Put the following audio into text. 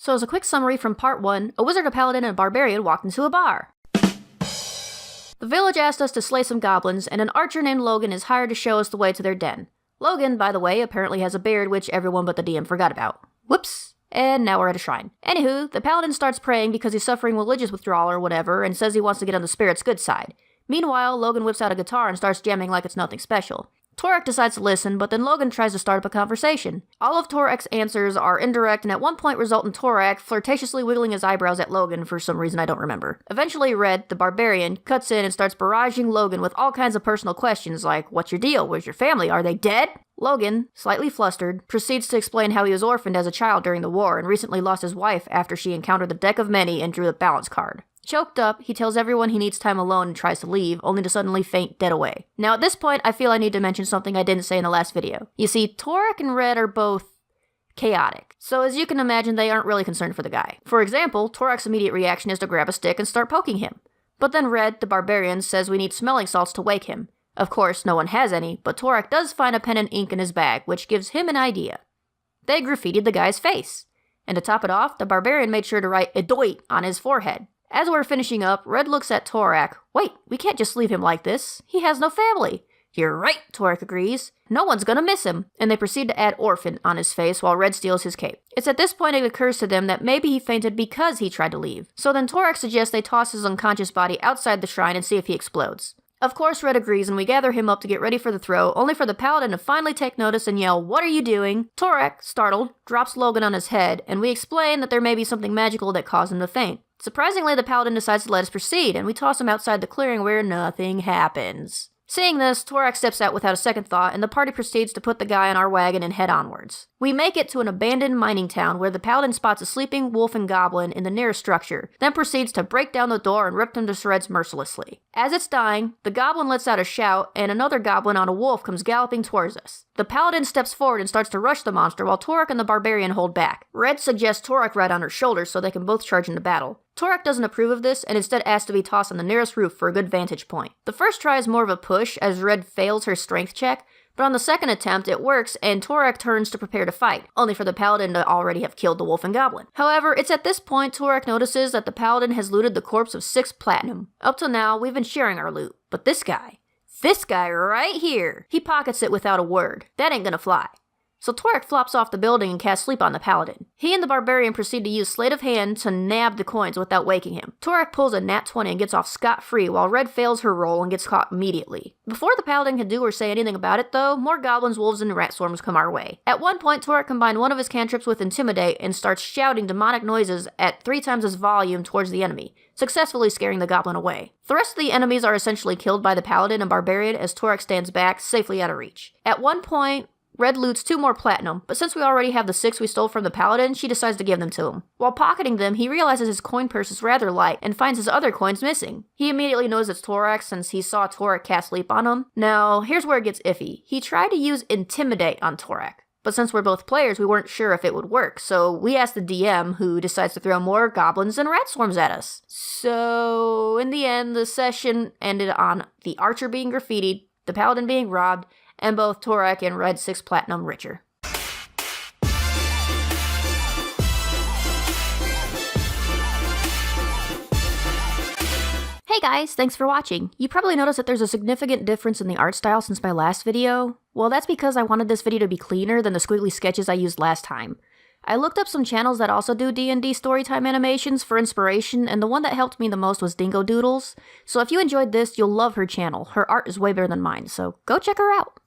So as a quick summary from part 1, a wizard, a paladin, and a barbarian walked into a bar. The village asked us to slay some goblins, and an archer named Logan is hired to show us the way to their den. Logan, by the way, apparently has a beard, which everyone but the DM forgot about. Whoops. And now we're at a shrine. Anywho, the paladin starts praying because he's suffering religious withdrawal or whatever, and says he wants to get on the spirit's good side. Meanwhile, Logan whips out a guitar and starts jamming like it's nothing special. Torek decides to listen, but then Logan tries to start up a conversation. All of Torek's answers are indirect and at one point result in Torek flirtatiously wiggling his eyebrows at Logan for some reason I don't remember. Eventually, Red, the barbarian, cuts in and starts barraging Logan with all kinds of personal questions like, what's your deal? Where's your family? Are they dead? Logan, slightly flustered, proceeds to explain how he was orphaned as a child during the war and recently lost his wife after she encountered the deck of many and drew the balance card. Choked up, he tells everyone he needs time alone and tries to leave, only to suddenly faint dead away. Now at this point, I feel I need to mention something I didn't say in the last video. You see, Torek and Red are both chaotic, so as you can imagine, they aren't really concerned for the guy. For example, Torek's immediate reaction is to grab a stick and start poking him. But then Red, the barbarian, says we need smelling salts to wake him. Of course, no one has any, but Torek does find a pen and ink in his bag, which gives him an idea. They graffitied the guy's face. And to top it off, the barbarian made sure to write "Edoit" on his forehead. As we're finishing up, Red looks at Torek. Wait, we can't just leave him like this. He has no family. You're right, Torek agrees. No one's gonna miss him. And they proceed to add orphan on his face while Red steals his cape. It's at this point it occurs to them that maybe he fainted because he tried to leave. So then Torek suggests they toss his unconscious body outside the shrine and see if he explodes. Of course, Red agrees and we gather him up to get ready for the throw, only for the paladin to finally take notice and yell, "What are you doing?" Torek, startled, drops Logan on his head, and we explain that there may be something magical that caused him to faint. Surprisingly, the paladin decides to let us proceed, and we toss him outside the clearing where nothing happens. Seeing this, Torek steps out without a second thought, and the party proceeds to put the guy on our wagon and head onwards. We make it to an abandoned mining town where the paladin spots a sleeping wolf and goblin in the nearest structure, then proceeds to break down the door and rip them to shreds mercilessly. As it's dying, the goblin lets out a shout, and another goblin on a wolf comes galloping towards us. The paladin steps forward and starts to rush the monster while Torek and the barbarian hold back. Red suggests Torek ride on her shoulders so they can both charge into battle. Torek doesn't approve of this and instead asks to be tossed on the nearest roof for a good vantage point. The first try is more of a push as Red fails her strength check, but on the second attempt it works and Torek turns to prepare to fight, only for the paladin to already have killed the wolf and goblin. However, it's at this point Torek notices that the paladin has looted the corpse of 6 platinum. Up till now, we've been sharing our loot, but this guy right here, he pockets it without a word. That ain't gonna fly. So Torek flops off the building and casts sleep on the paladin. He and the barbarian proceed to use sleight of hand to nab the coins without waking him. Torek pulls a nat 20 and gets off scot-free while Red fails her roll and gets caught immediately. Before the paladin can do or say anything about it though, more goblins, wolves, and rat swarms come our way. At one point, Torek combined one of his cantrips with Intimidate and starts shouting demonic noises at 3 times his volume towards the enemy, successfully scaring the goblin away. The rest of the enemies are essentially killed by the paladin and barbarian as Torek stands back, safely out of reach. At one point, Red loots 2 more platinum, but since we already have the 6 we stole from the paladin, she decides to give them to him. While pocketing them, he realizes his coin purse is rather light and finds his other coins missing. He immediately knows it's Torek since he saw Torek cast sleep on him. Now, here's where it gets iffy. He tried to use Intimidate on Torek, but since we're both players, we weren't sure if it would work, so we asked the DM, who decides to throw more goblins and rat swarms at us. So, in the end, the session ended on the archer being graffitied, the paladin being robbed, and both Torek and Red 6 platinum richer. Hey guys, thanks for watching. You probably noticed that there's a significant difference in the art style since my last video. Well, that's because I wanted this video to be cleaner than the squiggly sketches I used last time. I looked up some channels that also do D&D storytime animations for inspiration, and the one that helped me the most was Dingo Doodles. So if you enjoyed this, you'll love her channel. Her art is way better than mine, so go check her out.